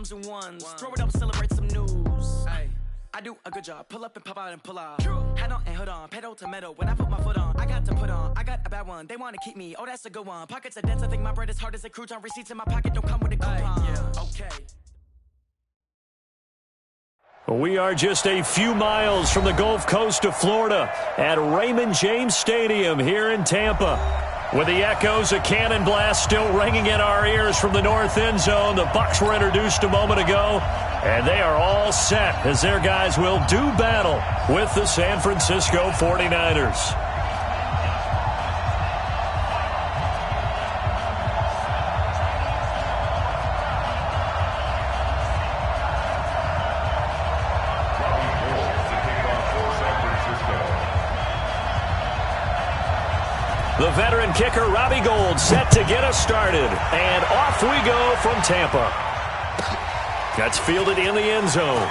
drums and ones. Throw it up, celebrate some news. Ay. I do a good job. Pull up and pop out and pull off. Head on and hood on. Pedal to metal. When I put my foot on, I got to put on. I got a bad one. They want to keep me. Oh, that's a good one. Pockets are dense. I think my bread is hard as a crouton. Receipts in my pocket don't come with a coupon. Yeah, okay. We are just a few miles from the Gulf Coast of Florida at Raymond James Stadium here in Tampa. With the echoes of cannon blast still ringing in our ears from the north end zone, the Bucs were introduced a moment ago, and they are all set as their guys will do battle with the San Francisco 49ers. The veteran kicker, Robbie Gould, set to get us started. And off we go from Tampa. That's fielded in the end zone.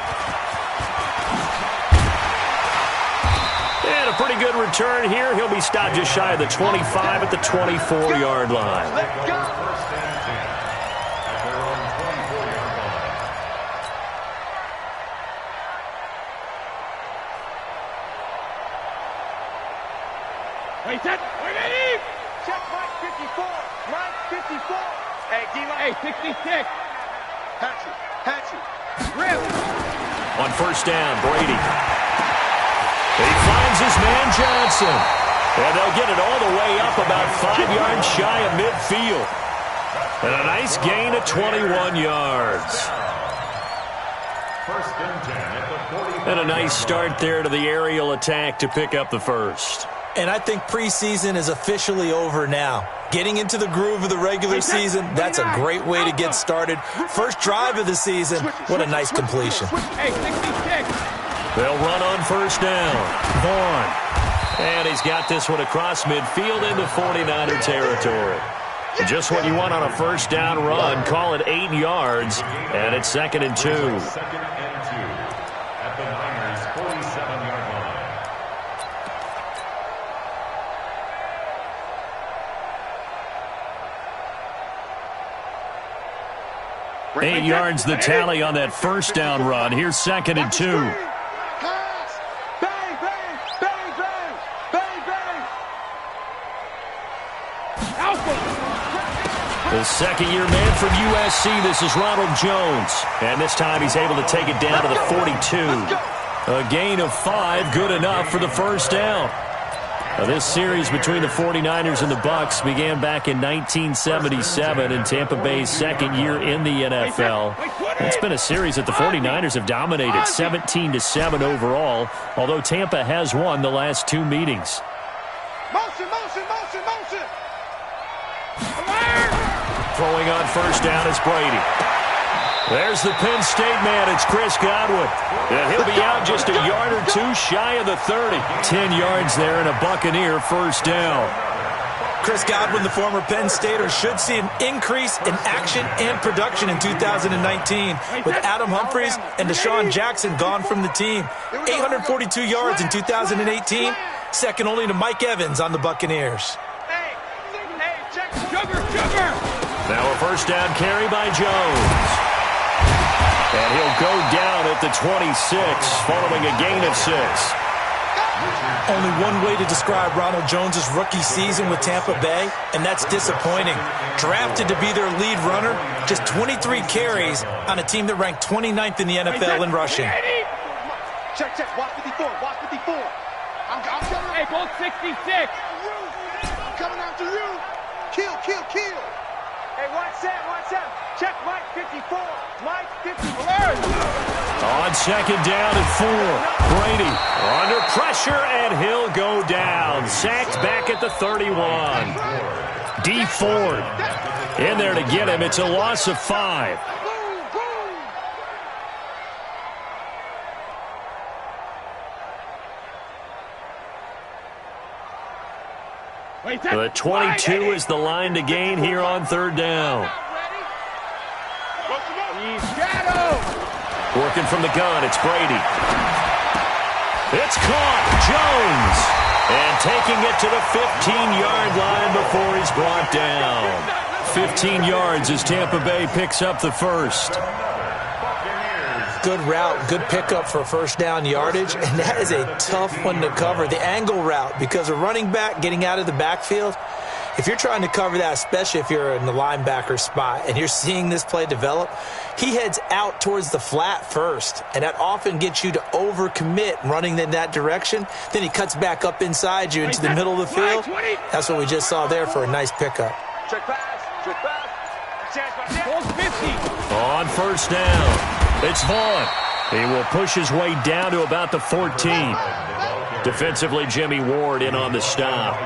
And a pretty good return here. He'll be stopped just shy of the 25 at the 24-yard line. Let's go. Check Mike 54. Mike 54. Hey, D-line. Hey, 66. Hatchet. Rip. On first down, Brady. He finds his man Johnson. And they'll get it all the way up about 5 yards shy of midfield. And a nice gain of 21 yards. First and 10 at the 40. And a nice start there to the aerial attack to pick up the first. And I think preseason is officially over now. Getting into the groove of the regular season, that's a great way to get started. First drive of the season, what a nice completion. Hey, 66. They'll run on first down. Vaughn. And he's got this one across midfield into 49er territory. Just what you want on a first down run. Call it 8 yards. And it's 2nd and 2. 2nd and 2 at the Niners' 47-yard line. 8 yards the tally on that first down run. Here's 2nd and 2. Pass. Bang, bang, bang, bang, bang, bang. Alpha. The second-year man from USC, this is Ronald Jones. And this time he's able to take it down to the 42. A gain of 5, good enough for the first down. Now, this series between the 49ers and the Bucs began back in 1977 in Tampa Bay's second year in the NFL. It's been a series that the 49ers have dominated, 17-7 overall, although Tampa has won the last 2 meetings. Motion. Throwing on first down is Brady. There's the Penn State man. It's Chris Godwin. And he'll be out just a yard or 2 shy of the 30. 10 yards there and a Buccaneer first down. Chris Godwin, the former Penn Stater, should see an increase in action and production in 2019 with Adam Humphries and Deshaun Jackson gone from the team. 842 yards in 2018, second only to Mike Evans on the Buccaneers. Hey, check. Sugar. Now a first down carry by Jones. And he'll go down at the 26 following a gain of 6. Only one way to describe Ronald Jones' rookie season with Tampa Bay, and that's disappointing. Drafted to be their lead runner, just 23 carries on a team that ranked 29th in the NFL in rushing. Check. Watch 54. I'm coming. Hey, both 66. Coming after you. Kill. Hey, watch that. Check Mike 54. Mike 54. On second down and 4. Brady under pressure, and he'll go down. Sacked back at the 31. D. Ford in there to get him. It's a loss of 5. The 22 is the line to gain here on third down. Working from the gun, it's Brady. It's caught. Jones. And taking it to the 15-yard line before he's brought down. 15 yards as Tampa Bay picks up the first. Good route, good pickup for first down yardage, and that is a tough one to cover. The angle route, because a running back getting out of the backfield, if you're trying to cover that, especially if you're in the linebacker spot and you're seeing this play develop, he heads out towards the flat first, and that often gets you to overcommit running in that direction. Then he cuts back up inside you into the middle of the field. That's what we just saw there for a nice pickup. Check pass, check pass. On first down, it's Vaughn. He will push his way down to about the 14. Defensively, Jimmy Ward in on the stop.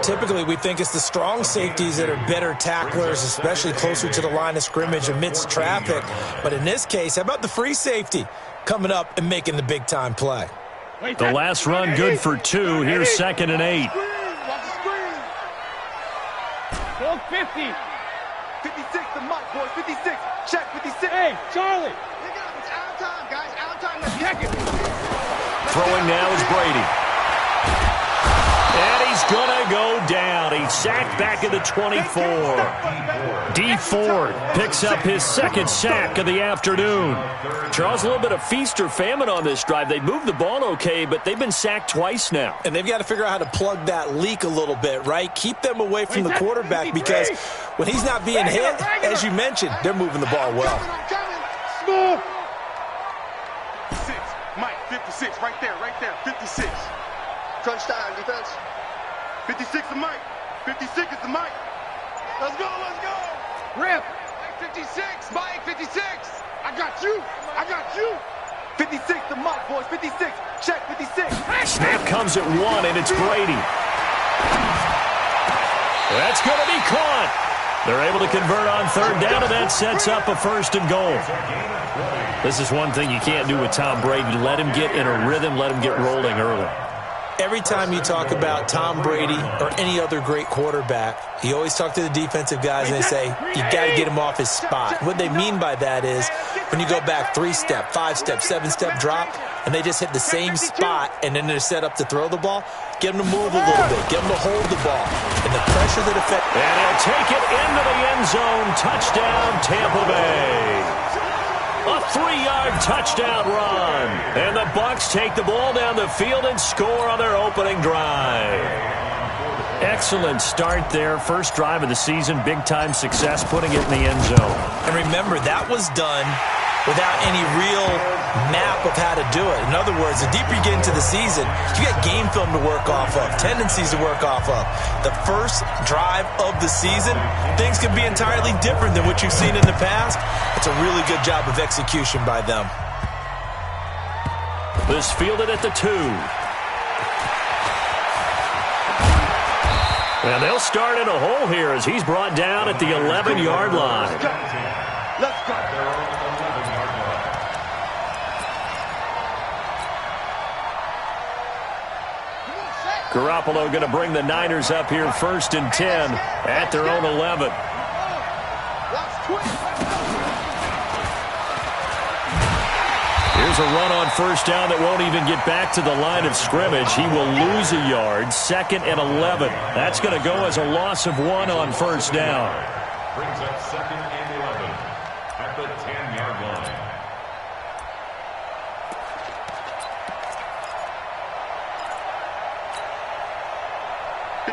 Typically, we think it's the strong safeties that are better tacklers, especially closer to the line of scrimmage amidst traffic. But in this case, how about the free safety coming up and making the big-time play? The last run good for 2. Here's 2nd and 8. 50. 56 to Mike, boys. 56. Check 56. Hey, Charlie. It's out of time, guys. Out of time. Let's check it. Throwing now is Brady. And he's going to go down. He's sacked back at the 24. D. Ford picks up his 2nd sack of the afternoon. Charles, a little bit of feast or famine on this drive. They moved the ball okay, but they've been sacked twice now. And they've got to figure out how to plug that leak a little bit, right? Keep them away from the quarterback, because when he's not being hit, as you mentioned, they're moving the ball well. Small. 6. Mike, 56. Right there. 56. Crunch time, defense. 56 to Mike. 56 is to Mike. Let's go. Rip. Mike 56. Mike 56. I got you. 56 to Mike, boys. 56. Check 56. Snap comes at 1, and it's Brady. That's going to be caught. They're able to convert on 3rd down, and that sets up a 1st and goal. This is one thing you can't do with Tom Brady. Let him get in a rhythm, let him get rolling early. Every time you talk about Tom Brady or any other great quarterback, you always talk to the defensive guys and they say, you got to get him off his spot. What they mean by that is when you go back 3-step, 5-step, 7-step drop, and they just hit the same spot and then they're set up to throw the ball, get them to move a little bit, get them to hold the ball. And the pressure that affects... And he'll take it into the end zone. Touchdown, Tampa Bay. A 3-yard touchdown run. And the Bucs take the ball down the field and score on their opening drive. Excellent start there. First drive of the season. Big-time success, putting it in the end zone. And remember, that was done without any real map of how to do it. In other words, the deeper you get into the season, you got game film to work off of, tendencies to work off of. The first drive of the season, things can be entirely different than what you've seen in the past. It's a really good job of execution by them. This fielded at the 2. And they'll start in a hole here as he's brought down at the 11-yard line. Let's go. Garoppolo going to bring the Niners up here 1st and 10 at their own 11. Here's a run on 1st down that won't even get back to the line of scrimmage. He will lose a yard. 2nd and 11. That's going to go as a loss of 1 on 1st down. Brings up 2nd and 11 at the 10-yard line.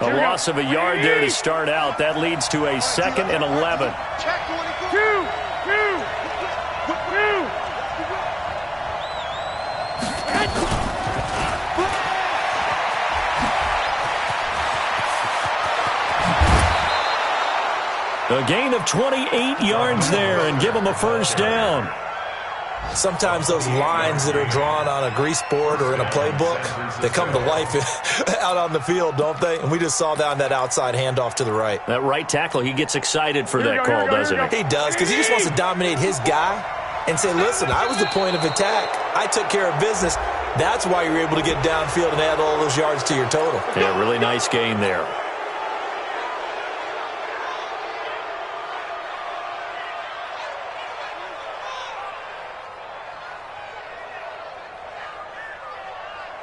A loss of a yard there to start out. That leads to a 2nd and 11. Two. A gain of 28 yards there and give them a 1st down. Sometimes those lines that are drawn on a grease board or in a playbook, they come to life out on the field, don't they? And we just saw down that outside handoff to the right. That right tackle, he gets excited for that call, doesn't he? He does, because he just wants to dominate his guy and say, listen, I was the point of attack. I took care of business. That's why you're able to get downfield and add all those yards to your total. Yeah, really nice gain there.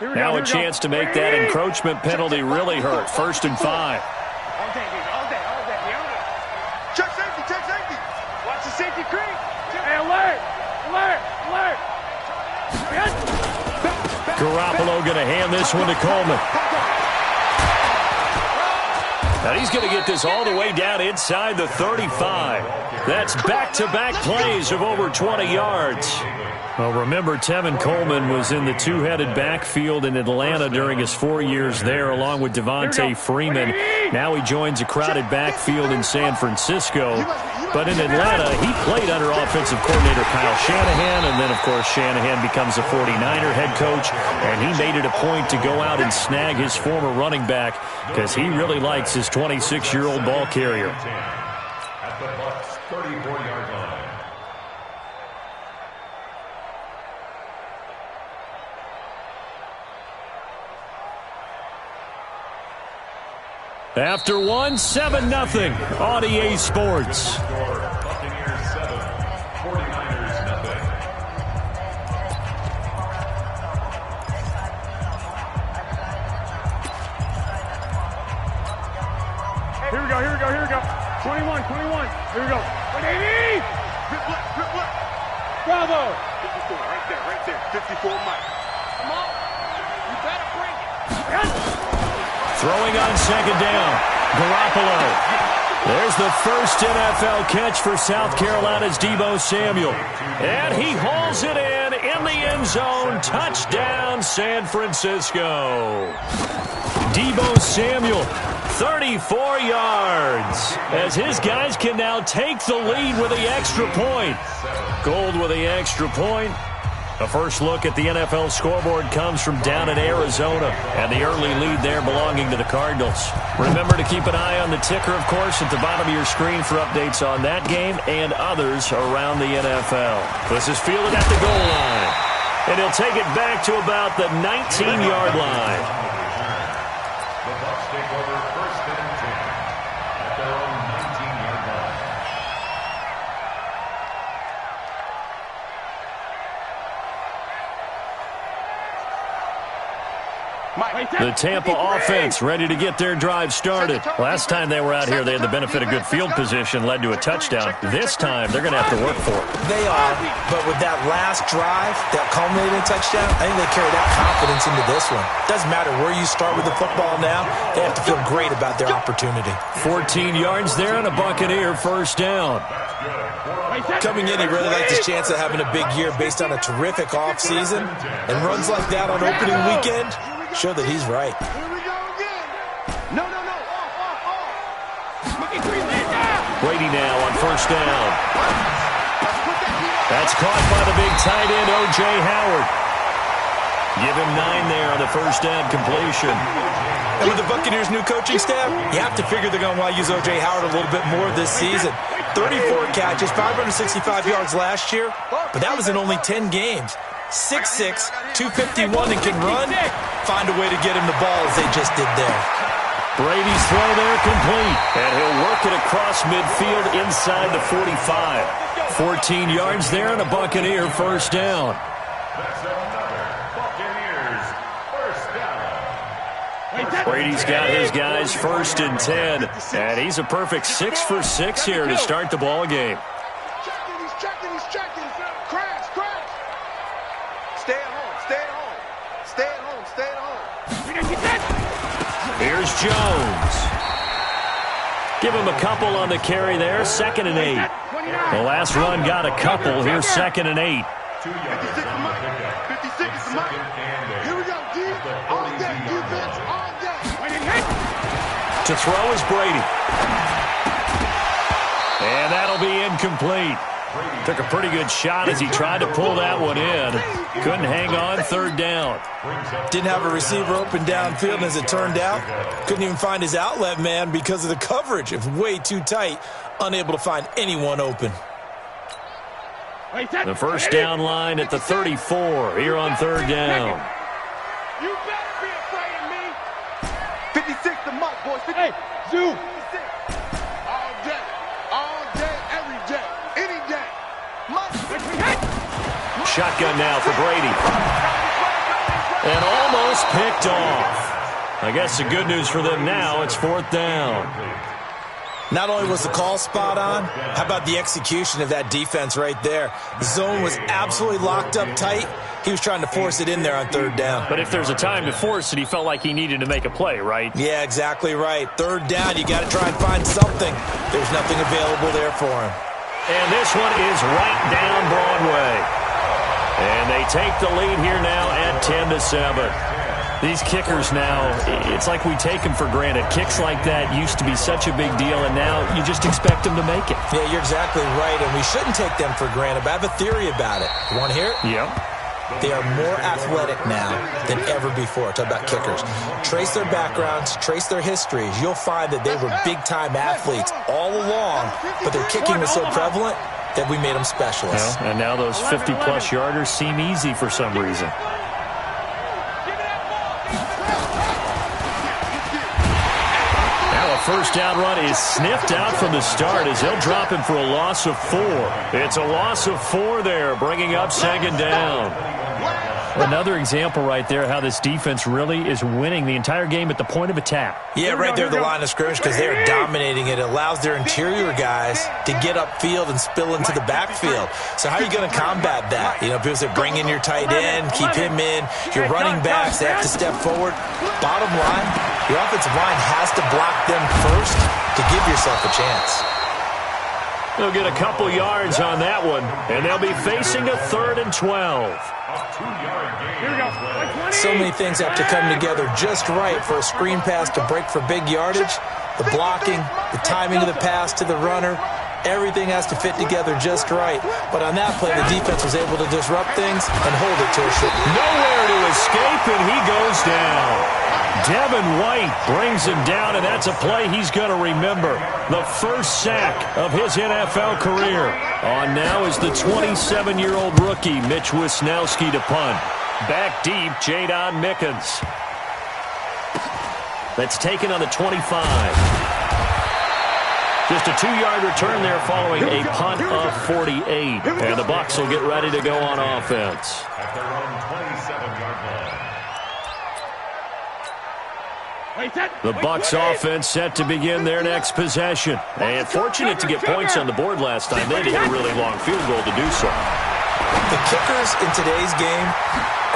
Now a chance to make that encroachment penalty really hurt. 1st and 5. All day. Check safety. Watch the safety creep. Hey, alert. Garoppolo going to hand this one to Coleman. And he's going to get this all the way down inside the 35. That's back-to-back plays of over 20 yards. Well, remember, Tevin Coleman was in the two-headed backfield in Atlanta during his 4 years there, along with Devontae Freeman. Now he joins a crowded backfield in San Francisco. But in Atlanta, he played under offensive coordinator Kyle Shanahan, and then, of course, Shanahan becomes a 49er head coach, and he made it a point to go out and snag his former running back because he really likes his 26-year-old ball carrier. At the Bucs' 34-yard line. After one, 7-0 on EA Sports. Buccaneers 7, 49ers nothing. Here we go. 21. Here we go. 180. Grip left. Bravo. 54, right there. 54, Mike. Come on. You better bring it. Throwing on second down, Garoppolo. There's the first NFL catch for South Carolina's Deebo Samuel. And he hauls it in the end zone. Touchdown, San Francisco. Deebo Samuel, 34 yards. As his guys can now take the lead with the extra point. Gold with the extra point. The first look at the NFL scoreboard comes from down in Arizona, and the early lead there belonging to the Cardinals. Remember to keep an eye on the ticker, of course, at the bottom of your screen for updates on that game and others around the NFL. This is fielded at the goal line, and he'll take it back to about the 19-yard line. The Bucs take over first and 10 at their own 19-yard line. The Tampa offense ready to get their drive started. Last time they were out here, they had the benefit of good field position, led to a touchdown. This time, they're going to have to work for it. They are, but with that last drive, that culminating touchdown, I think they carry that confidence into this one. Doesn't matter where you start with the football now, they have to feel great about their opportunity. 14 yards there and a Buccaneer first down. Coming in, he really liked his chance of having a big year based on a terrific offseason, and runs like that on opening weekend show that he's right. Here we go again. No. Off. Brady now on first down. That's caught by the big tight end, O.J. Howard. Give him 9 there on the first down completion. And with the Buccaneers' new coaching staff, you have to figure they're going to want to use O.J. Howard a little bit more this season. 34 catches, 565 yards last year, but that was in only 10 games. 6'6", 251, and can run. Find a way to get him the ball as they just did there. Brady's throw there complete, and he'll work it across midfield inside the 45. 14 yards there and a Buccaneer first down. That's another Buccaneers first down. Brady's got his guys first and 10, and he's a perfect 6 for 6 here to start the ball game. He's checking. Crash. Stay at home. Here's Jones. Give him a couple on the carry there, 2nd and 8. The last run got a couple. Here's 2nd and 8. 2 yards on the pickup. 56 is Mike. Here we go, D. All day, defense, all day. To throw is Brady. And that'll be incomplete. Took a pretty good shot as he tried to pull that one in. Couldn't hang on, 3rd down. Didn't have a receiver open downfield, and as it turned out, couldn't even find his outlet man because of the coverage. It was way too tight, unable to find anyone open. The first down line at the 34 here on 3rd down. You better be afraid of me. 56 the Mike, boys. Hey, Zoo. All day, every day, any day. Shotgun now for Brady. And almost picked off. I guess the good news for them now, it's 4th down. Not only was the call spot on, how about the execution of that defense right there? The zone was absolutely locked up tight. He was trying to force it in there on third down. But if there's a time to force it, he felt like he needed to make a play, right? Yeah, exactly right. Third down, you got to try and find something. There's nothing available there for him. And this one is right down Broadway. And they take the lead here now at 10-7. These kickers now, it's like we take them for granted. Kicks like that used to be such a big deal, and now you just expect them to make it. Yeah, you're exactly right, and we shouldn't take them for granted, but I have a theory about it. You want to hear it? Yep. They are more athletic now than ever before. Talk about kickers. Trace their backgrounds, trace their histories. You'll find that they were big-time athletes all along, but their kicking was so prevalent that we made them specialists. Well, and now those 50-plus yarders seem easy for some reason. First down run is sniffed out from the start as they'll drop him for a loss of 4. It's a loss of 4 there, bringing up second down. Another example right there how this defense really is winning the entire game at the point of attack. Yeah, right there at the line of scrimmage because they are dominating it. It allows their interior guys to get upfield and spill into the backfield. So how are you going to combat that? You know, people say bring in your tight end, keep him in. Your running backs, they have to step forward. Bottom line, your offensive line has to block them first to give yourself a chance. They'll get a couple yards on that one, and they'll be facing a 3rd and 12. So many things have to come together just right for a screen pass to break for big yardage. The blocking, the timing of the pass to the runner, everything has to fit together just right. But on that play, the defense was able to disrupt things and hold it to a short. Nowhere to escape, and he goes down. Devin White brings him down, and that's a play he's going to remember. The first sack of his NFL career. On now is the 27-year-old rookie, Mitch Wisnowski, to punt. Back deep, Jadon Mickens. That's taken on the 25. Just a 2-yard return there following a punt of 48. And the Bucs will get ready to go on offense. At their own 27-yard line. The Bucs offense set to begin their next possession. And fortunate to get points on the board last time. They had to hit a really long field goal to do so. The kickers in today's game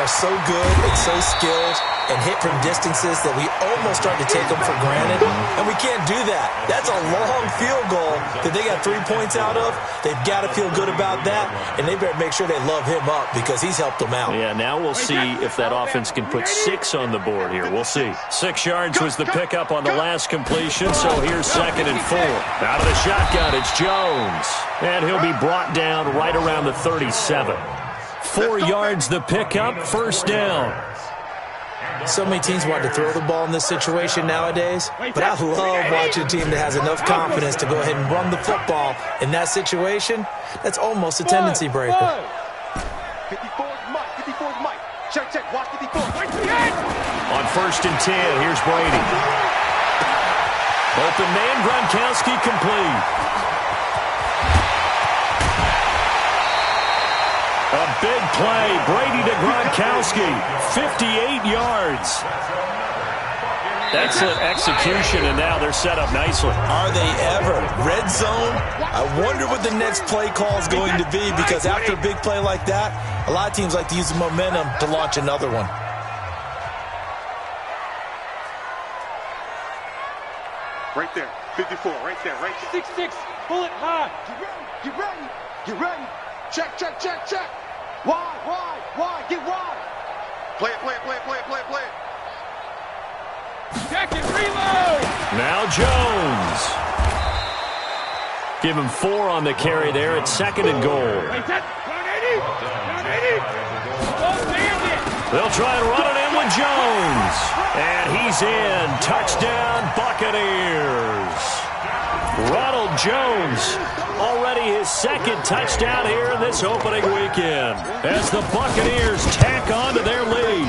are so good and so skilled and hit from distances that we almost start to take them for granted, and we can't do that. That's a long field goal that they got 3 points out of. They've got to feel good about that, and they better make sure they love him up because he's helped them out. Yeah, now we'll see if that offense can put 6 on the board here. We'll see. 6 yards was the pickup on the last completion, so here's 2nd and 4. Out of the shotgun, it's Jones, and he'll be brought down right around the 37. 4 yards the pickup, first down. So many teams want to throw the ball in this situation nowadays, but I love watching a team that has enough confidence to go ahead and run the football in that situation. That's almost a tendency breaker. 54 Mike, 54 Mike. Check, watch 54. On 1st and 10, here's Brady. Open man, Gronkowski complete. A big play, Brady to Gronkowski, 58 yards. Excellent execution, and now they're set up nicely. Are they ever? Red zone? I wonder what the next play call is going to be, because after a big play like that, a lot of teams like to use the momentum to launch another one. Right there, 54, right there, right there. 6-6, pull it high. Get ready. Check. Wide, get wide. Play it. Check it, reload. Now Jones. Give him 4 on the carry there. It's 2nd and goal. They'll try and run it in with Jones. And he's in. Touchdown, Buccaneers. Ronald Jones, already his 2nd touchdown here in this opening weekend, as the Buccaneers tack on to their lead.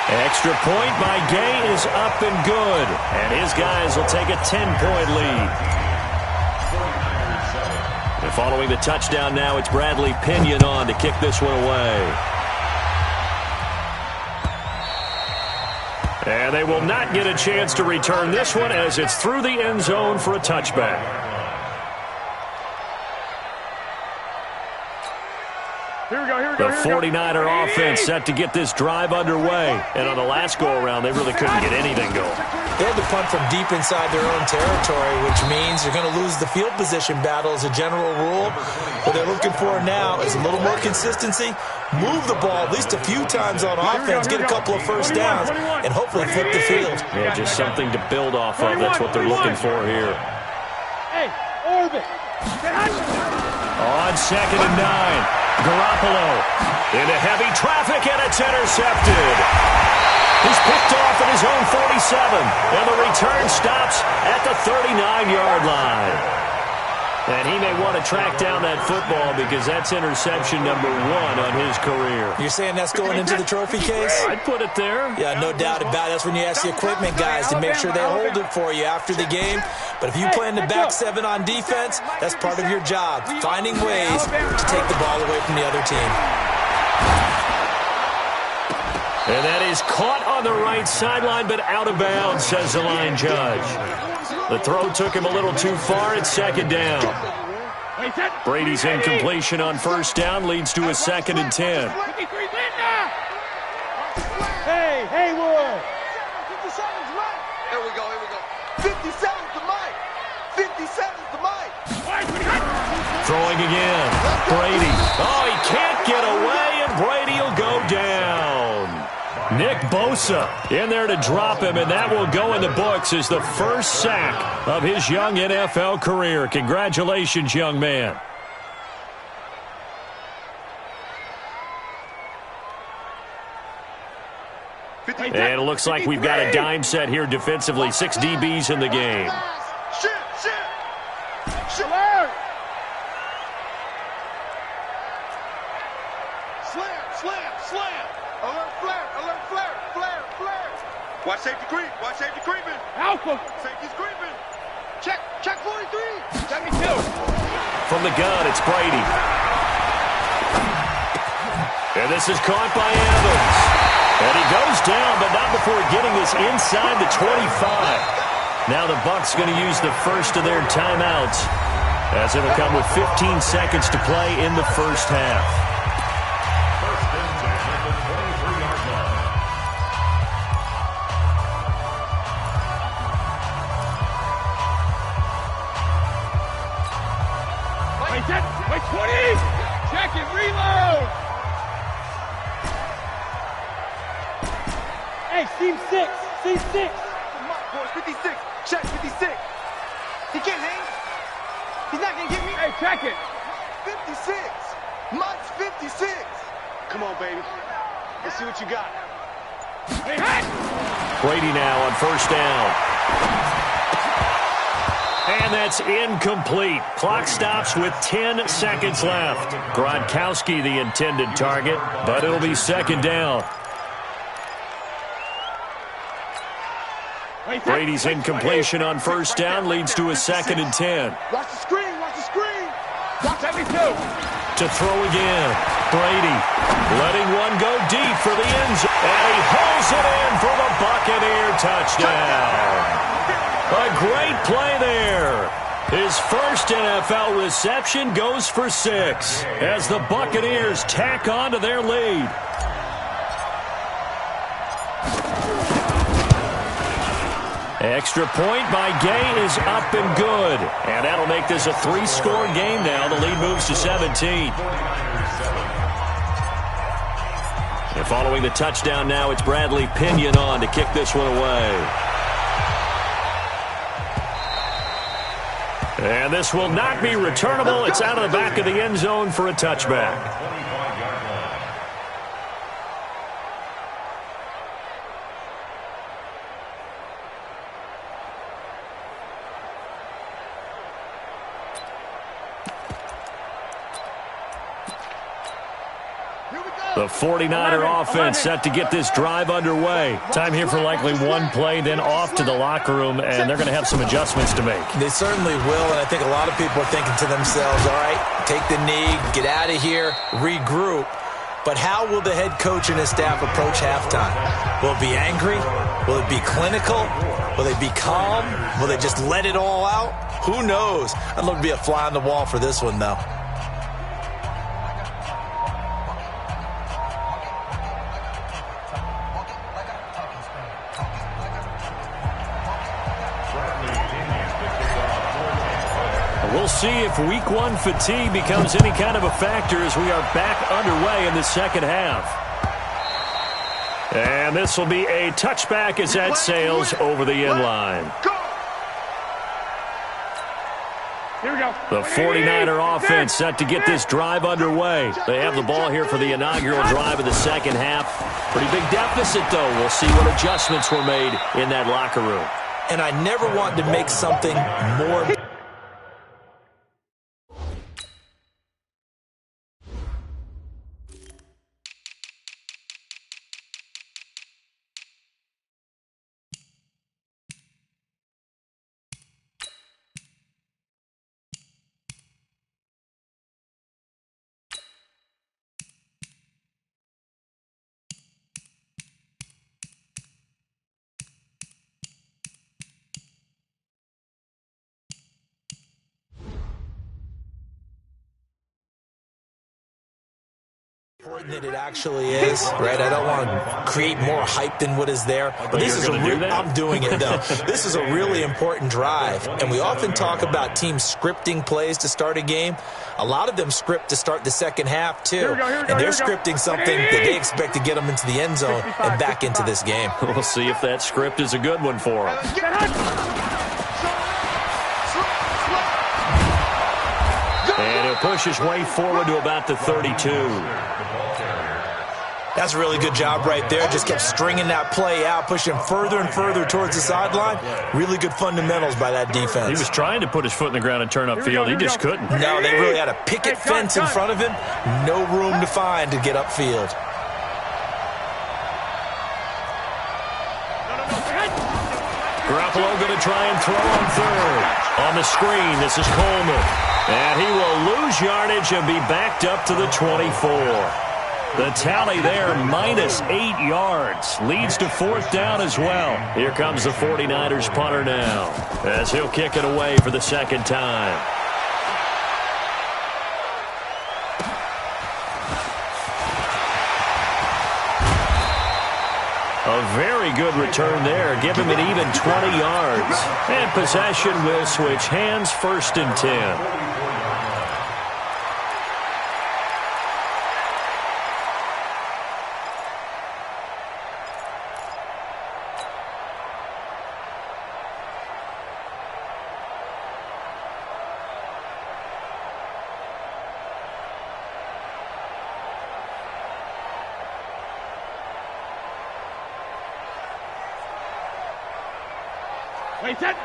Extra point by Gay is up and good, and his guys will take a 10-point lead. And following the touchdown now, it's Bradley Pinion on to kick this one away. And they will not get a chance to return this one as it's through the end zone for a touchback. The 49er offense set to get this drive underway. And on the last go-around, they really couldn't get anything going. They had to punt from deep inside their own territory, which means you're going to lose the field position battle as a general rule. What they're looking for now is a little more consistency, move the ball at least a few times on offense, get a couple of first downs, and hopefully flip the field. Yeah, just something to build off of. That's what they're looking for here. Hey, Orbit. On 2nd and 9. Garoppolo into heavy traffic, and it's intercepted. He's picked off at his own 47, and the return stops at the 39-yard line. And he may want to track down that football because that's interception number 1 on his career. You're saying that's going into the trophy case? I'd put it there. Yeah, no doubt about it. That's when you ask the equipment guys to make sure they hold it for you after the game. But if you play in the back 7 on defense, that's part of your job, finding ways to take the ball away from the other team. And that is caught on the right sideline, but out of bounds, says the line judge. The throw took him a little too far. It's 2nd down. Brady's incompletion on 1st down leads to a 2nd and 10. Hey, Haywood. 57's right. Here we go. 57's the mic. 57's the mic. Throwing again. Brady. Oh, he can't get away, and Brady will go down. Nick Bosa in there to drop him, and that will go in the books as the first sack of his young NFL career. Congratulations, young man. And it looks like we've got a dime set here defensively. 6 DBs in the game. Slam. Alert, flare. Watch safety creeping. Alpha. Safety's creeping. Check 43. 72. From the gun, it's Brady. And this is caught by Evans. And he goes down, but not before getting this inside the 25. Now the Bucs going to use the first of their timeouts, as it'll come with 15 seconds to play in the first half. Wait, 20! Check it, reload! Hey, seam 6! Come on, boys, 56. Check 56. He can't hang. He's not going to get me. Hey, check it! 56. Mike's 56. Come on, baby. Let's see what you got. Hey, hey! Brady now on 1st down. And that's incomplete. Clock stops with 10 seconds left. Gronkowski the intended target, but it'll be 2nd down. Brady's incompletion on 1st down leads to a 2nd and 10. Watch the screen. Watch 72. To throw again. Brady letting one go deep for the end zone. And he hauls it in for the Buccaneer touchdown. A great play there. His first NFL reception goes for 6 as the Buccaneers tack on to their lead. Extra point by Gay is up and good. And that'll make this a 3-score game now. The lead moves to 17. And following the touchdown now, it's Bradley Pinion on to kick this one away. And this will not be returnable. It's out of the back of the end zone for a touchback. The 49er offense set to get this drive underway. Time here for likely one play, then off to the locker room, and they're going to have some adjustments to make. They certainly will, and I think a lot of people are thinking to themselves, all right, take the knee, get out of here, regroup. But how will the head coach and his staff approach halftime? Will it be angry? Will it be clinical? Will they be calm? Will they just let it all out? Who knows? I'd love to be a fly on the wall for this one, though. We'll see if week one fatigue becomes any kind of a factor as we are back underway in the second half. And this will be a touchback as that sails over the end line. Here we go. The 49er offense set to get this drive underway. They have the ball here for the inaugural drive of the second half. Pretty big deficit, though. We'll see what adjustments were made in that locker room. And I never want to make something more... that it actually is, right? I don't want to create more hype than what is there. But this is I'm doing it, though. This is a really important drive. And we often talk about teams scripting plays to start a game. A lot of them script to start the second half, too. And they're scripting something that they expect to get them into the end zone and back into this game. We'll see if that script is a good one for them. And he'll push his way forward to about the 32. That's a really good job right there. Just kept stringing that play out, pushing further and further towards the sideline. Really good fundamentals by that defense. He was trying to put his foot in the ground and turn upfield. He just couldn't. No, they really had a picket fence in front of him. No room to find to get upfield. Garoppolo going to try and throw on third. On the screen, this is Coleman. And he will lose yardage and be backed up to the 24. The tally there, -8 yards. Leads to fourth down as well. Here comes the 49ers punter now, as he'll kick it away for the second time. A very good return there. Give him an even 20 yards. And possession will switch hands, 1st and 10.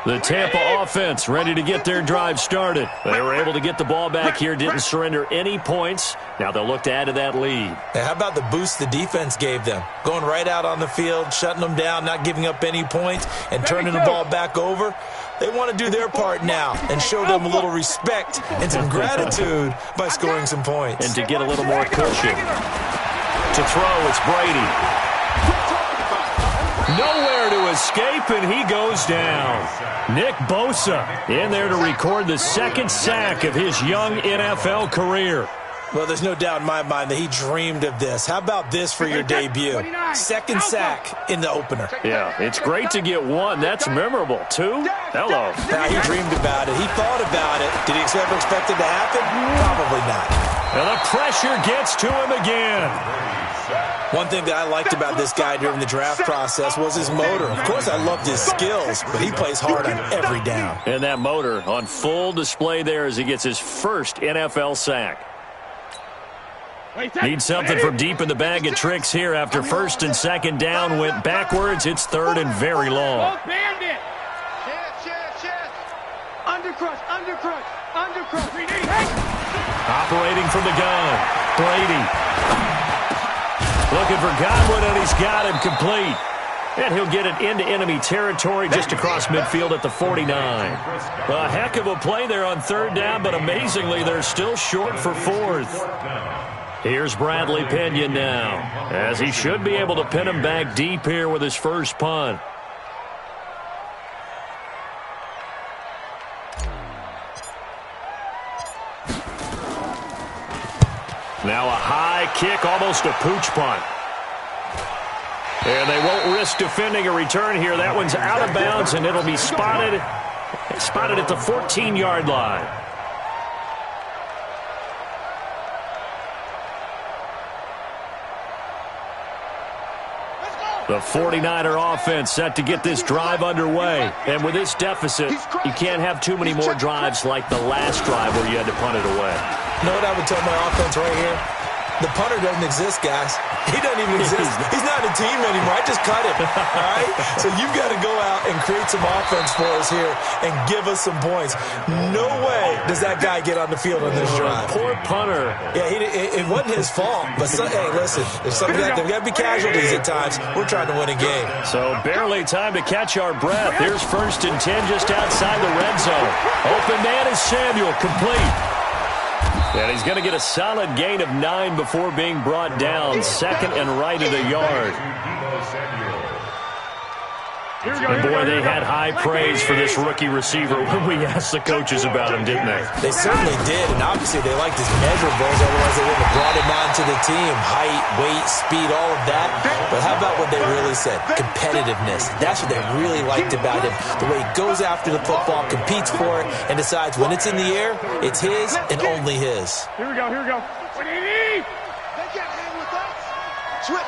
The Tampa offense ready to get their drive started. They were able to get the ball back here, didn't surrender any points. Now they'll look to add to that lead. Hey, how about the boost the defense gave them? Going right out on the field, shutting them down, not giving up any points, and turning the ball back over. They want to do their part now and show them a little respect and some gratitude by scoring some points. And to get a little more cushion. To throw, it's Brady. Nowhere to escape, and he goes down. Nick Bosa in there to record the second sack of his young NFL career. Well, there's no doubt in my mind that he dreamed of this. How about this for your debut? Second sack in the opener. Yeah, it's great to get one. That's memorable. 2? Hello. Now, he dreamed about it. He thought about it. Did he ever expect it to happen? Probably not. And the pressure gets to him again. One thing that I liked about this guy during the draft process was his motor. Of course, I loved his skills, but he plays hard on every down. And that motor on full display there as he gets his first NFL sack. Need something from deep in the bag of tricks here after 1st and 2nd down went backwards. It's 3rd and very long. Operating from the gun, Brady. Looking for Godwin, and he's got him complete. And he'll get it into enemy territory just across midfield at the 49. A heck of a play there on 3rd down, but amazingly, they're still short for 4th. Here's Bradley Pinion now, as he should be able to pin him back deep here with his first punt. Now a high kick, almost a pooch punt. And they won't risk defending a return here. That one's out of bounds, and it'll be spotted at the 14-yard line. The 49er offense set to get this drive underway. And with this deficit, you can't have too many more drives like the last drive where you had to punt it away. You know what I would tell my offense right here? The punter doesn't exist, guys. He doesn't even exist. He's not a team anymore. I just cut him, all right? So you've got to go out and create some offense for us here and give us some points. No way does that guy get on the field on this drive. Poor punter. Yeah, it wasn't his fault. But, hey, listen, there's got to be casualties at times. We're trying to win a game. So barely time to catch our breath. Here's 1st and 10 just outside the red zone. Open man is Samuel, complete. And he's going to get a solid gain of 9 before being brought down. 2nd and right at a yard. And boy, they had high praise for this rookie receiver when we asked the coaches about him, didn't they? They certainly did, and obviously they liked his measurables, otherwise they wouldn't have brought him onto the team. Height, weight, speed, all of that. But how about what they really said? Competitiveness. That's what they really liked about him. The way he goes after the football, competes for it, and decides when it's in the air, it's his and only his. Here we go. What do you need? They can't hang with us. Switch.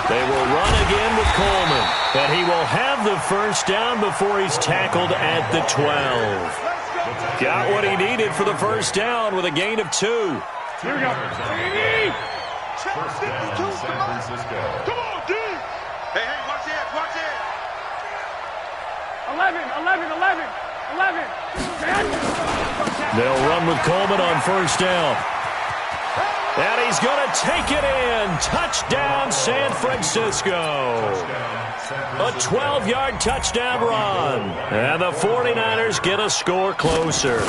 They will run again with Coleman. And he will have the first down before he's tackled at the 12. Got what he needed for the first down with a gain of 2. Here we go. What do you need? First down, San Francisco. Come on, D. Hey, watch it. 11. They'll run with Coleman on first down. And he's going to take it in. Touchdown, San Francisco. A 12-yard touchdown run. And the 49ers get a score closer.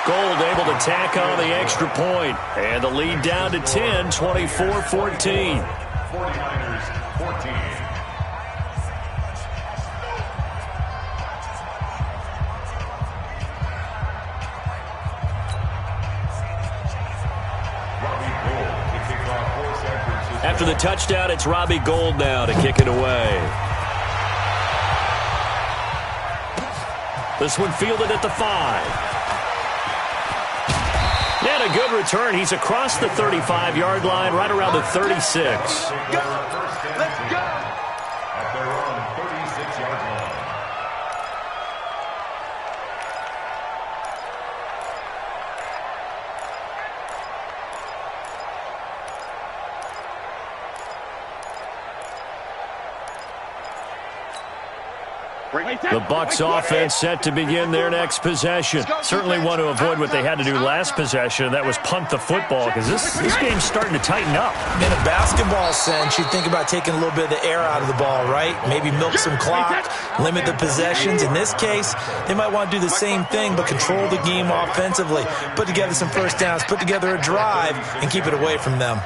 Gold able to tack on the extra point. And the lead down to 10, 24-14. 49ers 14. After the touchdown, it's Robbie Gould now to kick it away. This one fielded at the 5. And a good return. He's across the 35-yard line, right around the 36. Let's go. At their own 36-yard line. The Bucs offense set to begin their next possession. Certainly want to avoid what they had to do last possession. That was punt the football, because this game's starting to tighten up. In a basketball sense, you think about taking a little bit of the air out of the ball, right? Maybe milk some clock, limit the possessions. In this case, they might want to do the same thing, but control the game offensively. Put together some first downs, put together a drive, and keep it away from them.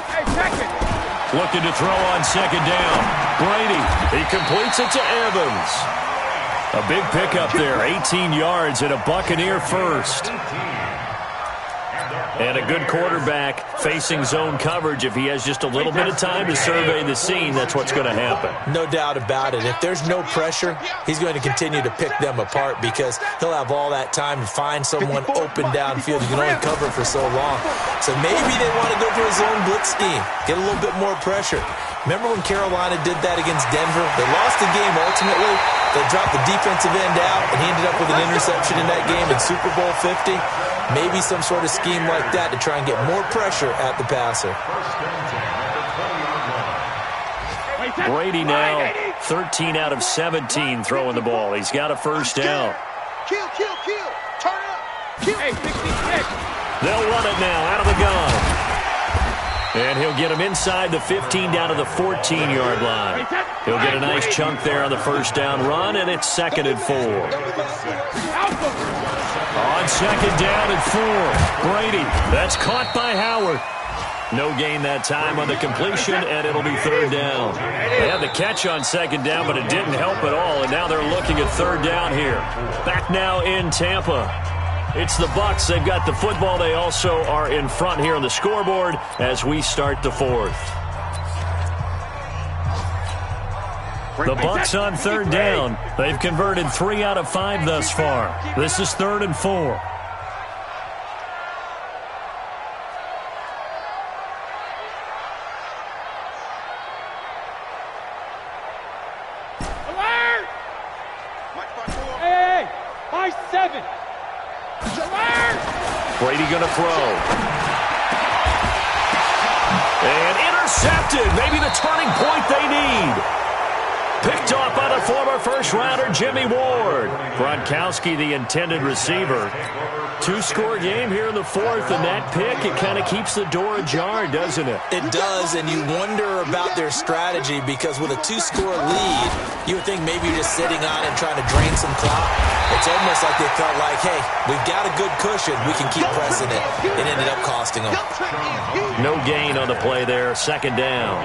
Hey, second. Looking to throw on second down. Brady, he completes it to Evans. A big pickup there, 18 yards and a Buccaneer first. And a good quarterback facing zone coverage. If he has just a little bit of time to survey the scene, that's what's going to happen. No doubt about it. If there's no pressure, he's going to continue to pick them apart because he'll have all that time to find someone open downfield. You can only cover for so long. So maybe they want to go for a zone blitz scheme, get a little bit more pressure. Remember when Carolina did that against Denver? They lost the game ultimately. They dropped the defensive end out, and he ended up with an interception in that game in Super Bowl 50. Maybe some sort of scheme like that to try and get more pressure at the passer. Brady now 13 out of 17 throwing the ball. He's got a first down. Kill. Turn up. Kill. Hey, 66. They'll run it now out of the gun. And he'll get him inside the 15 down to the 14-yard line. He'll get a nice chunk there on the first down run, and it's 2nd and 4. On 2nd down and 4, Brady. That's caught by Howard. No gain that time on the completion, and it'll be 3rd down. They had the catch on 2nd down, but it didn't help at all, and now they're looking at 3rd down here. Back now in Tampa. It's the Bucs. They've got the football. They also are in front here on the scoreboard as we start the 4th. The Bucs on 3rd down. They've converted 3 out of 5 thus far. This is 3rd and 4. Brady going to throw. And intercepted. Maybe the turning point they need. Picked off by the former first-rounder Jimmy Ward. Gronkowski, the intended receiver. 2-score game here in the 4th, and that pick, it kind of keeps the door ajar, doesn't it? It does, and you wonder about their strategy because with a 2-score lead, you would think maybe you're just sitting on it trying to drain some clock. It's almost like they felt like, hey, we've got a good cushion. We can keep pressing it. It ended up costing them. No gain on the play there. 2nd down.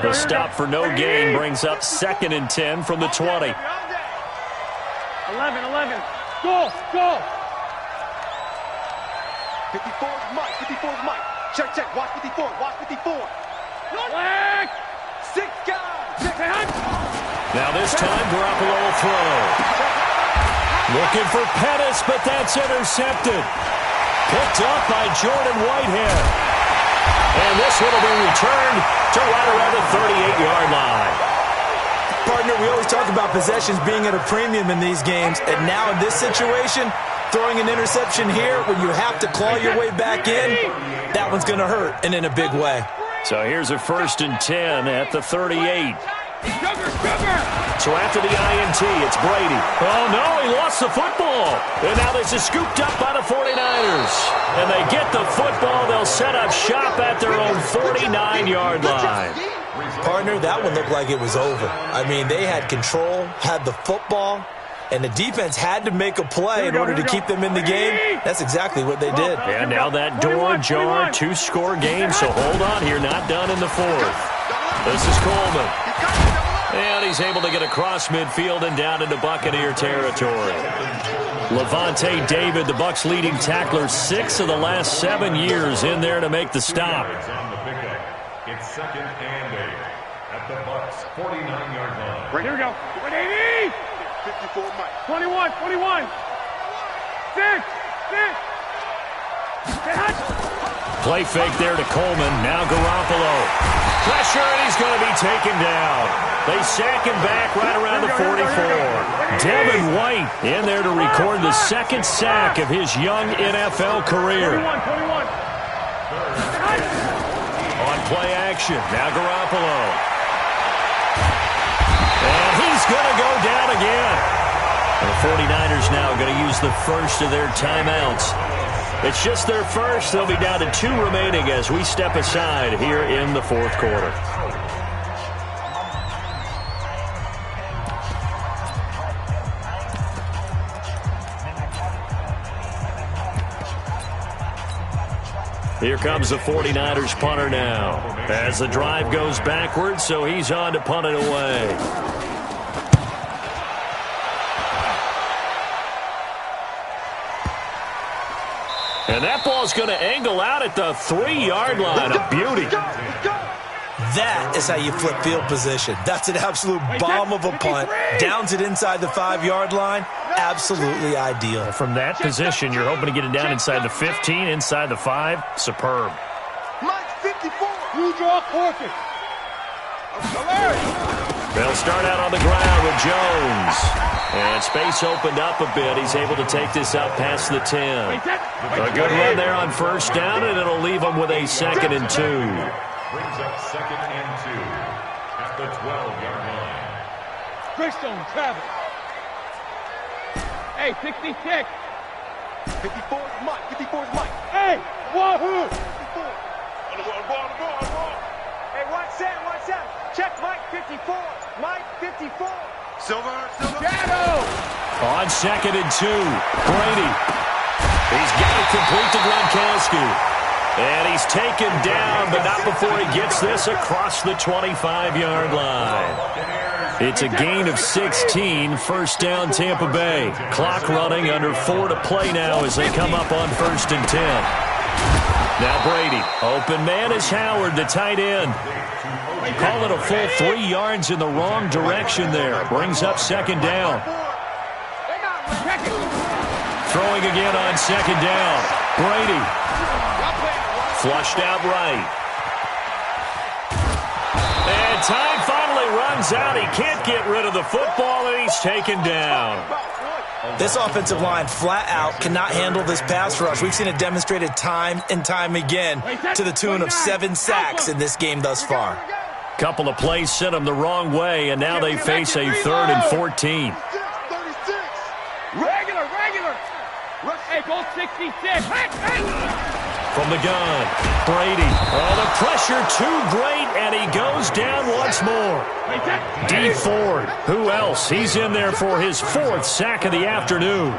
The stop for no gain brings up 2nd and 10 from the 20. 11. Go. 54's Mike. Check. Watch 54. Black. 6 guys. Now this time, Garoppolo will throw. Looking for Pettis, but that's intercepted. Picked up by Jordan Whitehead. And this one will be returned to right around the 38-yard line. Partner, we always talk about possessions being at a premium in these games, and now in this situation, throwing an interception here when you have to claw your way back in, that one's going to hurt, and in a big way. So here's a 1st and 10 at the 38. So after the INT, it's Brady. Oh, no, he lost the football. And now this is scooped up by the 49ers. And they get the football. They'll set up shop at their own 49-yard line. Partner, that one looked like it was over. I mean, they had control, had the football, and the defense had to make a play in order to keep them in the game. That's exactly what they did. And now that door ajar, 2-score game, so hold on here, not done in the 4th. This is Coleman. And he's able to get across midfield and down into Buccaneer territory. Levante David, the Bucs' leading tackler, 6 of the last 7 years in there to make the stop. It's 2nd and 8 at the Bucs' 49-yard line. Here we go. 180. 54 Mike. 21. 6. Play fake there to Coleman. Now Garoppolo. Pressure, and he's going to be taken down. They sack him back right around the 44. Devin White in there to record the 2nd sack of his young NFL career. 21. On play action, now Garoppolo. And he's going to go down again. And the 49ers now going to use the first of their timeouts. It's just their first. They'll be down to 2 remaining as we step aside here in the 4th quarter. Here comes the 49ers punter now as the drive goes backwards, so he's on to punt it away. And that ball's going to angle out at the 3-yard line. A beauty. That is how you flip field position. That's an absolute bomb of a punt. Downs it inside the 5-yard line. Absolutely ideal. From that position, you're hoping to get it down inside the 15, inside the 5. Superb. Mike 54. You draw quarter. They'll start out on the ground with Jones. And space opened up a bit. He's able to take this up past the 10. A good run there on first down, and it'll leave him with a 2nd and 2. Brings up 2nd and 2 at the 12-yard line. Greystone, Travis. Hey, 66. 54's Mike. 54's Mike. Hey, wahoo. 54. Hey, watch that. Check Mike 54. Mike 54. Silver. Shadow. On 2nd and 2, Brady. He's got it complete to Gronkowski. And he's taken down, but not before he gets this across the 25-yard line. It's a gain of 16, first down Tampa Bay. Clock running, under 4 to play now as they come up on 1st and 10. Now Brady, open man is Howard, the tight end. Call it a full 3 yards in the wrong direction there. Brings up 2nd down. Throwing again on 2nd down. Brady. Flushed out right. And time finally runs out. He can't get rid of the football, and he's taken down. This offensive line flat out cannot handle this pass rush. We've seen it demonstrated time and time again to the tune of 7 sacks in this game thus far. Couple of plays sent them the wrong way, and now they face a 3rd and 14. Regular. Hey, go 66. From the gun, Brady. Oh, the pressure too great, and he goes down once more. D. Ford, who else? He's in there for his 4th sack of the afternoon.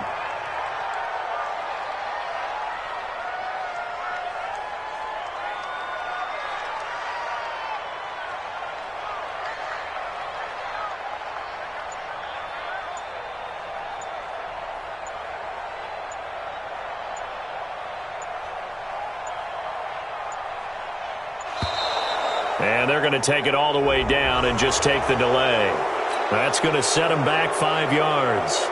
And they're going to take it all the way down and just take the delay. That's going to set him back 5 yards.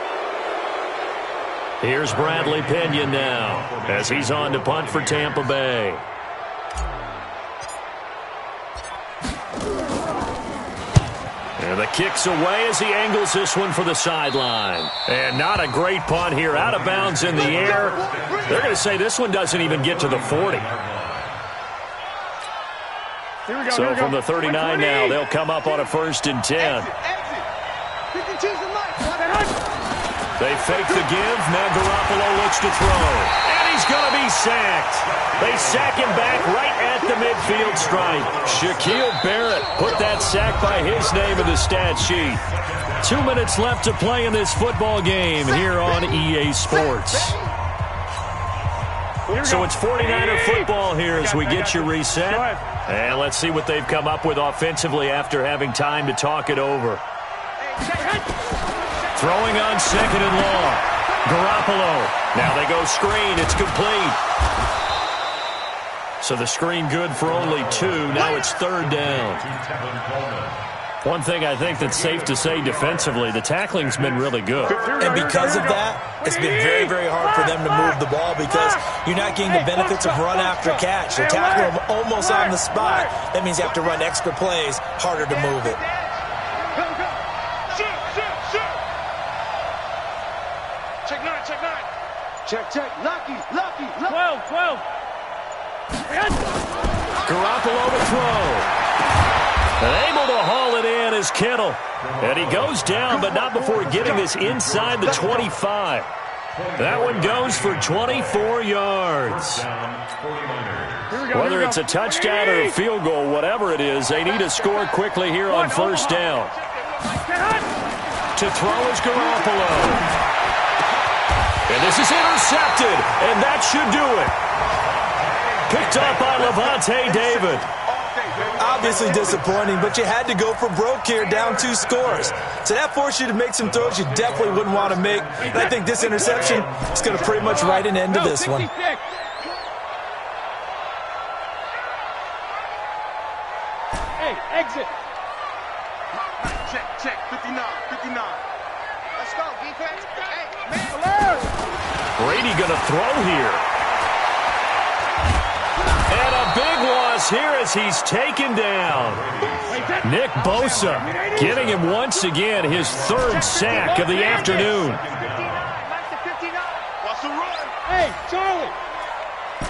Here's Bradley Pinion now as he's on to punt for Tampa Bay. And the kick's away as he angles this one for the sideline. And not a great punt here. Out of bounds in the air. They're going to say this one doesn't even get to the 40. So from the 39 now, they'll come up on a 1st and 10. They fake the give. Now Garoppolo looks to throw. And he's going to be sacked. They sack him back right at the midfield stripe. Shaquille Barrett put that sack by his name in the stat sheet. 2 minutes left to play in this football game here on EA Sports. So it's 49er football here as we get you reset. And let's see what they've come up with offensively after having time to talk it over. Throwing on 2nd and long. Garoppolo. Now they go screen. It's complete. So the screen good for only 2. Now it's 3rd down. One thing I think that's safe to say defensively, the tackling's been really good. And because of that, it's been very, very hard for them to move the ball because you're not getting the benefits of run after catch. They tackle them almost on the spot. That means you have to run extra plays, harder to move it. Check. Lucky. 12. Garoppolo to throw. And able to haul it in is Kittle. And he goes down, but not before getting this inside the 25. That one goes for 24 yards. Whether it's a touchdown or a field goal, whatever it is, they need to score quickly here on 1st down. To throw is Garoppolo. And this is intercepted, and that should do it. Picked up by Levante David. Obviously disappointing, but you had to go for broke here, down 2 scores. So that forced you to make some throws you definitely wouldn't want to make. And I think this interception is going to pretty much write an end to this one. Hey, exit. Check. 59. Let's go, defense. Hey, Alert. Brady going to throw here. And a big loss here as he's taken down. Nick Bosa getting him once again his 3rd sack of the afternoon. Watch the run. Hey, Charlie.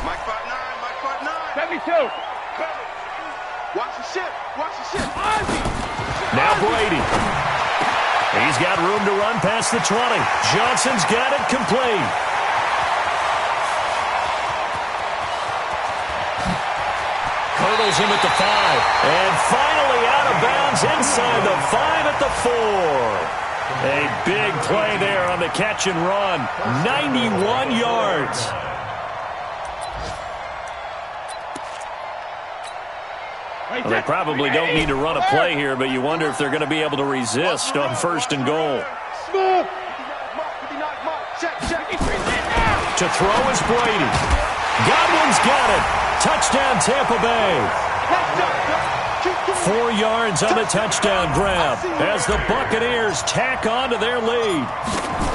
Mike 5'9". 72. Watch the ship. Now Brady. He's got room to run past the 20. Johnson's got it complete. hurdles him at the 5. And finally out of bounds inside the 5 at the 4. A big play there on the catch and run. 91 yards. Well, they probably don't need to run a play here, but you wonder if they're going to be able to resist on 1st and goal. To throw is Brady. Godwin's got it. Touchdown, Tampa Bay. 4 yards on the touchdown grab as the Buccaneers tack on to their lead.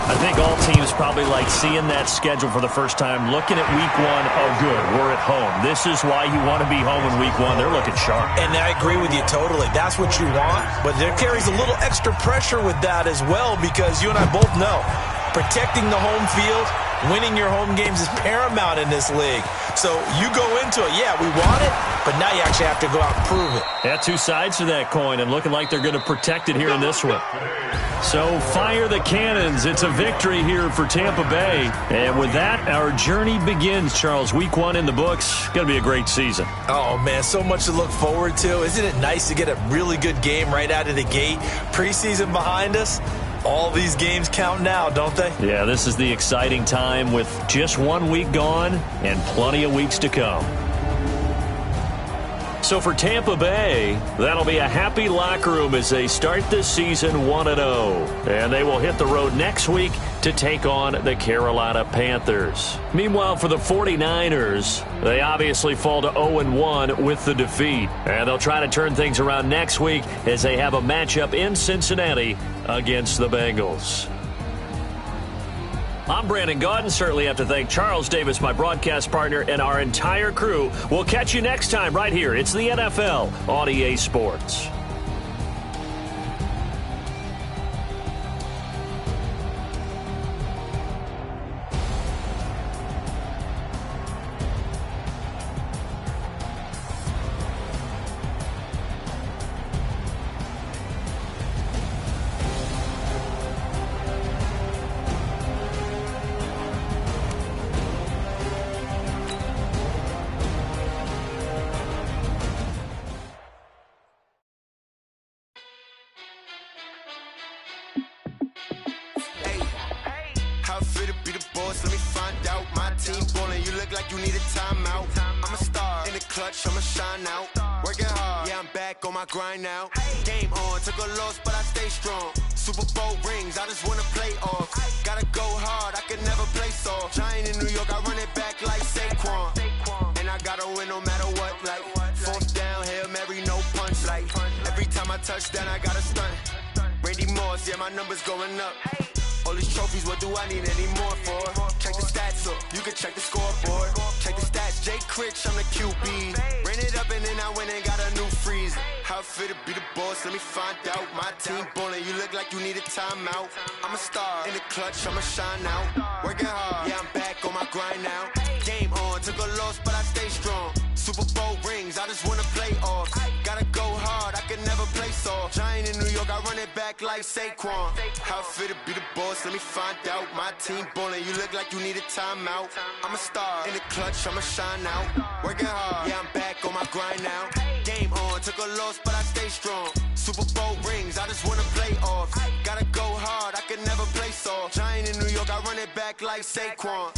I think all teams probably like seeing that schedule for the first time, looking at week 1. Oh, good, we're at home. This is why you want to be home in week 1. They're looking sharp. And I agree with you totally. That's what you want, but there carries a little extra pressure with that as well, because you and I both know protecting the home field, winning your home games is paramount in this league. So you go into it, yeah, we want it, but now you actually have to go out and prove it. Yeah, 2 sides to that coin, and looking like they're going to protect it here in this one. So fire the cannons. It's a victory here for Tampa Bay. And with that, our journey begins, Charles. Week 1 in the books. Going to be a great season. Oh, man, so much to look forward to. Isn't it nice to get a really good game right out of the gate? Preseason behind us. All these games count now, don't they? Yeah, this is the exciting time with just 1 week gone and plenty of weeks to come. So for Tampa Bay, that'll be a happy locker room as they start this season 1-0. And they will hit the road next week to take on the Carolina Panthers. Meanwhile, for the 49ers, they obviously fall to 0-1 with the defeat. And they'll try to turn things around next week as they have a matchup in Cincinnati against the Bengals. I'm Brandon Gaudin. Certainly have to thank Charles Davis, my broadcast partner, and our entire crew. We'll catch you next time right here. It's the NFL on EA Sports. I'ma shine out, working hard, yeah, I'm back on my grind now. Game on, took a loss, but I stay strong. Super Bowl rings, I just wanna play off. Gotta go hard, I can never play soft. Giant in New York, I run it back like Saquon. And I gotta win no matter what, like 4th down, Hail Mary, no punch. Like every time I touch down, I gotta stunt. Randy Moss, yeah, my numbers going up. All these trophies, what do I need any more for? Check the stats up, you can check the scoreboard. Check the stats, Jay Critch, I'm the QB. Ran it up and then I went and got a new freeze. How it feel to be the boss, let me find out. My team ballin', you look like you need a timeout. I'm a star, in the clutch, I'ma shine out. Working hard, yeah, I'm back on my grind now. Game on, took a loss, but I stay strong. Super Bowl rings, I just wanna play off. Gotta go hard, I can never play soft. Giant in New York, I run it back like Saquon. How it feel to be the boss, let me find out. My team ballin', you look like you need a timeout. I'm a star, in the clutch, I'ma shine out. Working hard, yeah, I'm back on my grind now. Game on, took a loss, but I stay strong. Super Bowl rings, I just wanna play off. Gotta go hard, I can never play soft. Giant in New York, I run it back like Saquon.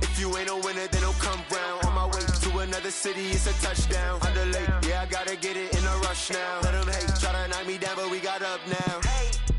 If you ain't a winner, then don't come round. On my way to another city, it's a touchdown. Underlay, yeah, I gotta get it in a rush now. Let them hate, try to knock me down, but we got up now.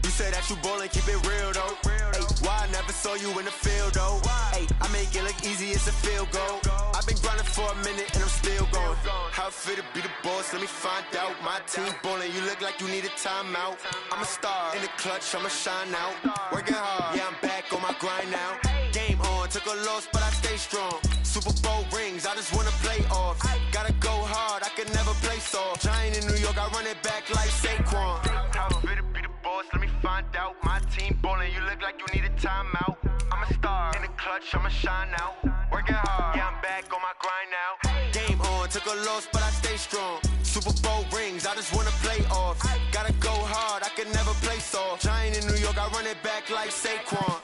You say that you ballin', keep it real though. Hey, why I never saw you in the field though? Hey, I make it look easy, it's a field goal. I've been grinding for a minute and I'm still going. How it feel to be the boss, let me find out. My team ballin', you look like you need a timeout. I'm a star, in the clutch, I'ma shine out. Working hard, yeah, I'm back on my grind now. Game on, took a loss, but I stay strong. Super Bowl rings, I just wanna play off. Gotta go hard, I can never play soft. Giant in New York, I run it back like Saquon. How it feel to be the boss, let me find out. My team ballin', you look like you need a timeout. I'm a star, in the clutch, I'ma shine out. Working hard, yeah, I'm back on my grind now. Game on, took a loss, but I stay strong. Super Bowl rings, I just wanna play off. Gotta go hard, I can never play soft. Giant in New York, I run it back like Saquon.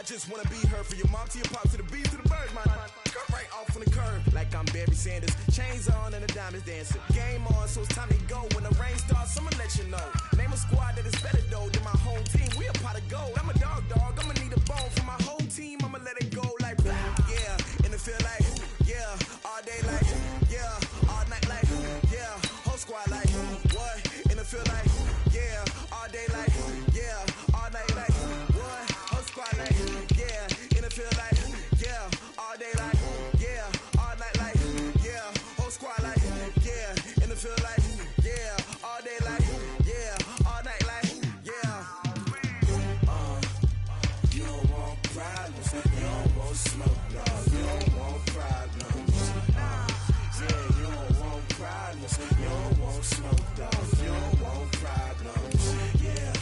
just wanna be her. For your mom to your pop to the beat to the bird, man. Cut right off on the curb, like I'm Barry Sanders. Chains on and the diamonds dancing. Game on, so it's time to go. When the rain starts, I'ma let you know. Name a squad that is better though than my home team. We a pot of gold. I'm a dog. I'ma need a bone for my whole team. I'ma let it go like yeah. In the field like yeah. All day like yeah. All night like yeah. Whole squad like what? In the field like yeah. All day like yeah. All night like what? Whole squad like yeah. In the field like yeah. All day like yeah. All night like yeah. Whole squad like yeah. In the field like yeah. All day like yeah. All night like yeah. You don't want problems. You don't want smoke, dog. You don't want problems. Yeah, you don't want problems. You don't want smoke, dog. You don't want problems. Yeah,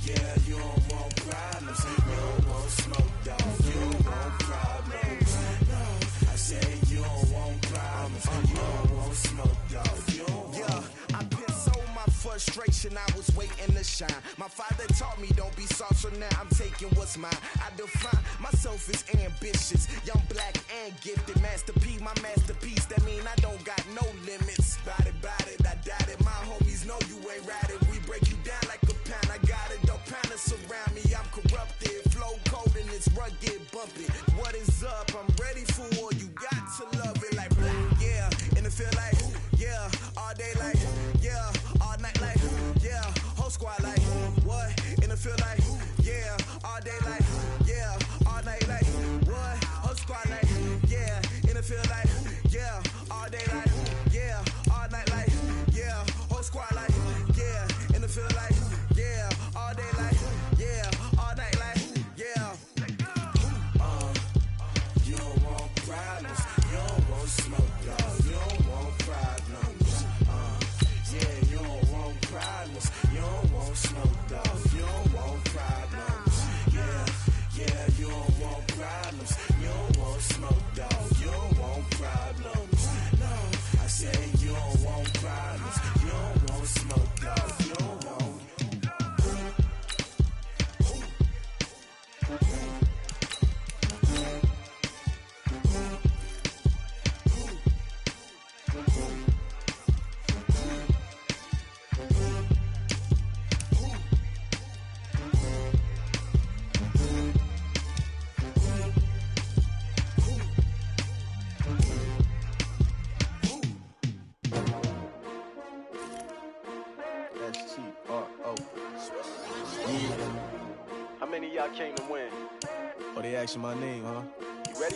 yeah, you don't want problems. You don't want smoke, dog. You don't want problems. No, I said you don't want problems. You don't want smoke, dog. You don't want. I've been so my frustration, I was waiting to shine. My father taught me don't be soft, so now I'm taking what's mine. I define myself as ambitious, young, black, and gifted. Master P, my masterpiece. That mean I don't got no limits. Bout it, I doubt it. My homies know you ain't ratted. We break you down like a pound. I got it, don't pound us around me. I'm corrupted, flow cold and it's rugged, bumpy. What is up? I'm ready for war. You got to love it like yeah. In the field like yeah. All day like yeah. All night like yeah. Whole squad like what? In the field like yeah. All day like yeah. All night like what? Whole squad like yeah. In the field like yeah. All day like yeah. All night like yeah. Whole squad like yeah. In the field like yeah. All day like yeah. All night like yeah. You don't want problems. You don't want smoke, dog. You don't want problems. Yeah, you don't want problems. You don't want smoke, dog. You don't want problems. Yeah, yeah, you don't want problems. You don't want smoke, dog. You don't want problems. No, I said you don't want problems. You don't want smoke, dog. You don't want. How many of y'all came to win? Oh, they asking my name, huh? You ready?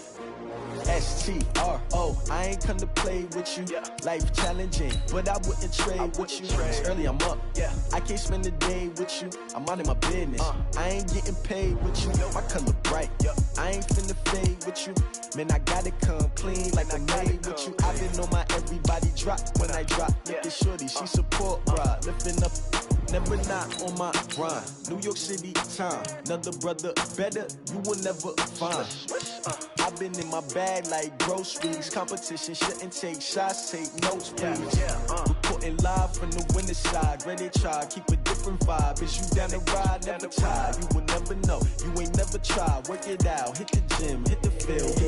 STRO, I ain't come to play with you. Yeah. Life challenging, but I wouldn't trade with you. It's early, I'm up. Yeah. I can't spend the day with you. I'm minding my business. I ain't getting paid with you. My color bright. I ain't finna fade with you. Man, I gotta come clean like I made with you. I've been on my everybody drop when I drop. Look at shorty, she support ride. Lifting up, never not on my grind. New York City time. Another brother better, you will never find. I've been in my bag like groceries. Competition shouldn't take shots, take notes, please. Reporting live from the winter side. Ready to try, keep a different vibe. Is you down the ride, never tired. You will never know, you ain't never tried. Work it out, hit the gym, hit the field.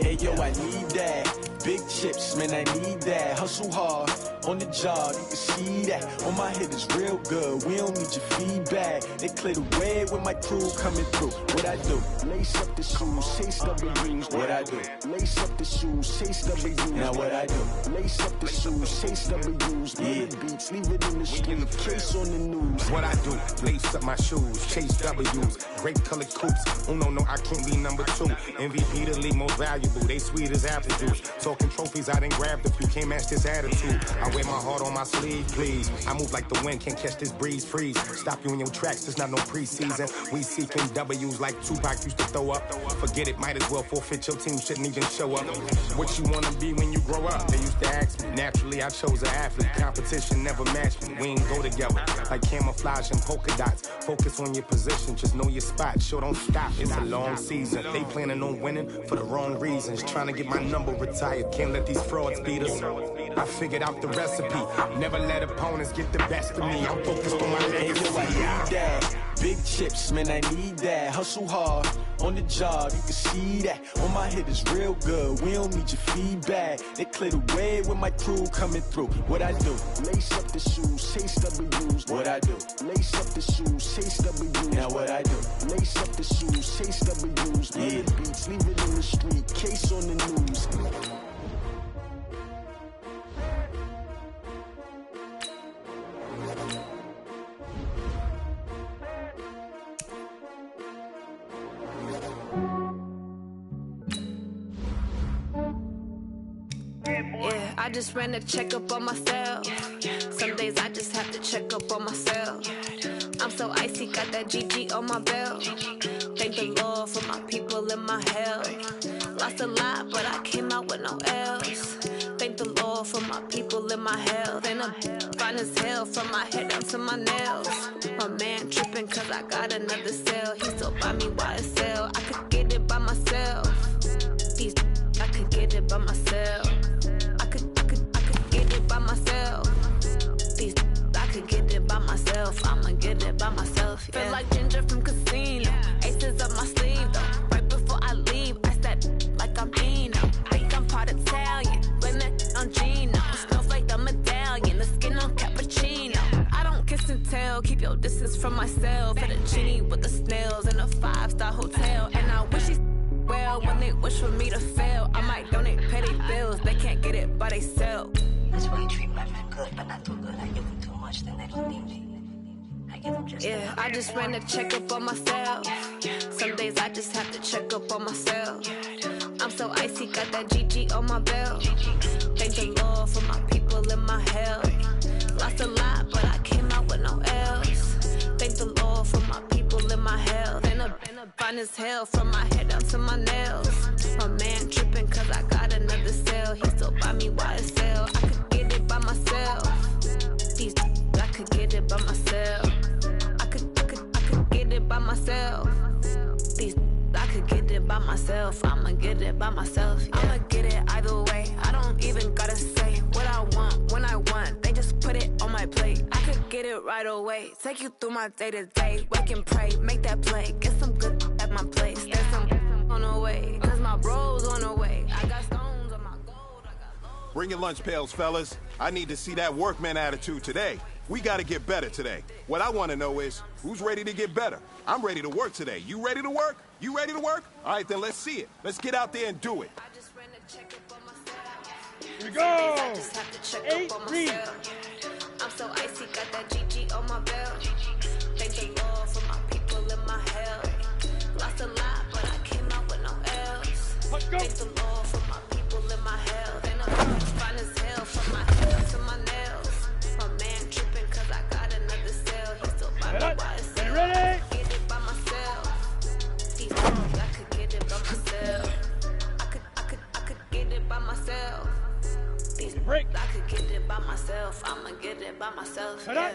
Hey yo, I need that. Big chips, man, I need that. Hustle hard, on the job, you can see that. On my head is real good, we don't need your feedback. They clear the way with my crew coming through. What I do? Lace up the shoes, chase W's. What I do? Lace up the shoes, chase W's. Now what I do? Lace up the shoes, chase W's. Yeah, beats, leave it in the street, case on the news. What I do? Lace up my shoes, chase W's. Grape colored coops. Oh no, I can't be number 2. MVP the league most valuable. They sweet as apple juice. Talking trophies, I didn't grab the few. Can't match this attitude. I wear my heart on my sleeve, please. I move like the wind, can't catch this breeze, freeze. Stop you in your tracks, there's not no preseason. We seeking W's like Tupac used to throw up. Forget it, might as well forfeit. Your team shouldn't even show up. What you wanna be when you grow up? They used to ask me. Naturally, I chose an athlete. Competition never matched me. We ain't go together like camouflage and polka dots. Focus on your position, just know your spot. Sure, don't stop. It's a long season. They planning on winning for the wrong reasons. Trying to get my number retired. Can't let these frauds beat us. I figured out the recipe. Never let opponents get the best of me. I'm focused on my legacy. I need that. Big chips, man, I need that. Hustle hard on the job, you can see that. On my hit is real good. We don't need your feedback. They clear the way with my crew coming through. What I do? Lace up the shoes, chase W's. What I do? Lace up the shoes, chase W's. Now what I do? Lace up the shoes, chase W's. Yeah, beats, leave it in the street. Case on the news. Yeah, I just ran a checkup on myself. Some days I just have to check up on myself. I'm so icy, got that GG on my belt. Thank the Lord for my people in my health. Lost a lot, but I came out with no else. Thank the Lord for my people in my health. And I'm fine as hell from my head down to my nails. My man tripping cause I got another cell. He still buy me YSL. I could get it by myself. I could get it by myself. I could get it by myself. I could get it by myself. I'ma get it by myself. Yeah. Feel like Ginger from Casino. Aces up my sleeve though. Right before I leave, I step like I'm Dino. Think I'm part Italian. Blame that on Gino. Snowflake the medallion. The skin on cappuccino. I don't kiss and tell. Keep your distance from myself. At a genie with the snails in a 5-star hotel. And I wish he's well when they wish for me to fail. I might donate, pay their bills. They can't get it by themselves. That's why you treat my men good, but not too good. I give them too much, then they don't need me. I give them just yeah, I just ran a checkup on myself. Some days I just have to check up on myself. I'm so icy, got that GG on my belt. Thank the Lord for my people in my health. Lost a lot, but I came out with no else. Thank the Lord for my people in my health. And I'm fine as hell from my head down to my nails. My man tripping cause I got another cell. He still buy me YSL. I could get it by myself. I could get it by myself. I could get it by myself. I could get it by myself. I'ma get it by myself. Yeah. I'ma get it either way. I don't even gotta say what I want when I want. They just put it on my plate. I could get it right away. Take you through my day to day. Wake and pray, make that play. Get some good at my place. There's some on the way. Cause my bros on the way. I got stones on my gold. I got loads. Bring your lunch pails, fellas. I need to see that workman attitude today. We got to get better today. What I want to know is, who's ready to get better? I'm ready to work today. You ready to work? You ready to work? All right, then let's see it. Let's get out there and do it. I just ran a checkup on myself. Here we go. I just have to check up on myself. I'm so icy, got that GG on my belt. Thank the Lord for my people in my health. Lost a lot, but I came out with no else. Thank the Lord for my people in my health. And I'm fine as hell from my head up to my nails. My man tripping cause I got another cell. He still buy me YSL. Ready? Get it by myself. I could get it by myself. I could get it by myself. Break. I could get it by myself. I'ma get it by myself. Yeah.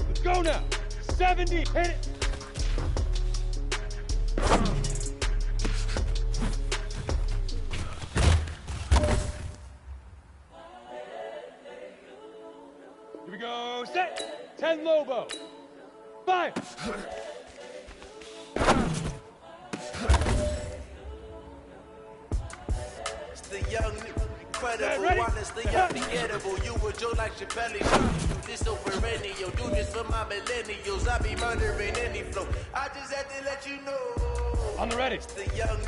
Let's go now. 70. Hit it. Here we go. Set. 10 Lobo. 5. It's the young, incredible, honestly unforgettable. You would joke like your belly show. This so perennial. Do this for my millennials. I be murdering any flow. I just had to let you know. On the ready. It's the young,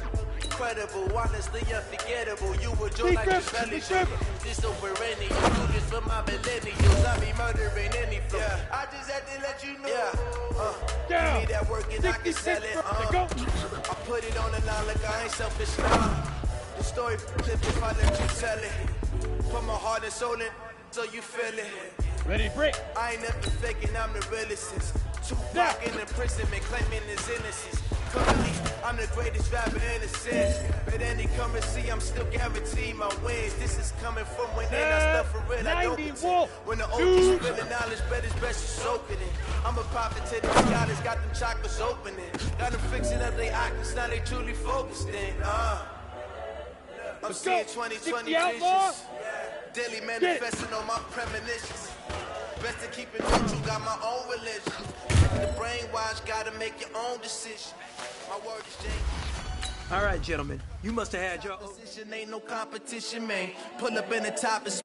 incredible, honestly unforgettable. You would joke like your belly show. This so perennial. Do this for my millennials. I be murdering any flow. I just had to let you know. Give me that work and I can sell it. I put it on the line like I ain't selfish now. The story flip if I let you tell it. Put my heart and soul in so you feel it. Ready, break. I ain't never faking, I'm the realest. Tupac in imprisonment, claiming his innocence. Currently, I I'm the greatest rapper in a sense. But any currency, I'm still guaranteed my wins. This is coming from within. I stuff for real, I don't pretend. When the OG's spilling knowledge, bet it's best you soak it in. I'm a prophet to the scholars, got them chakras opening. Got them fixing up their octaves, now they truly focused in. I'm seeing 2020 visions. Daily manifesting on my premonitions. Best to keep it neutral, got my own religion. The brainwash, gotta make your own decision. My word is James. All right, gentlemen, you must have had your Opposition ain't no competition, man. Pull up in the top and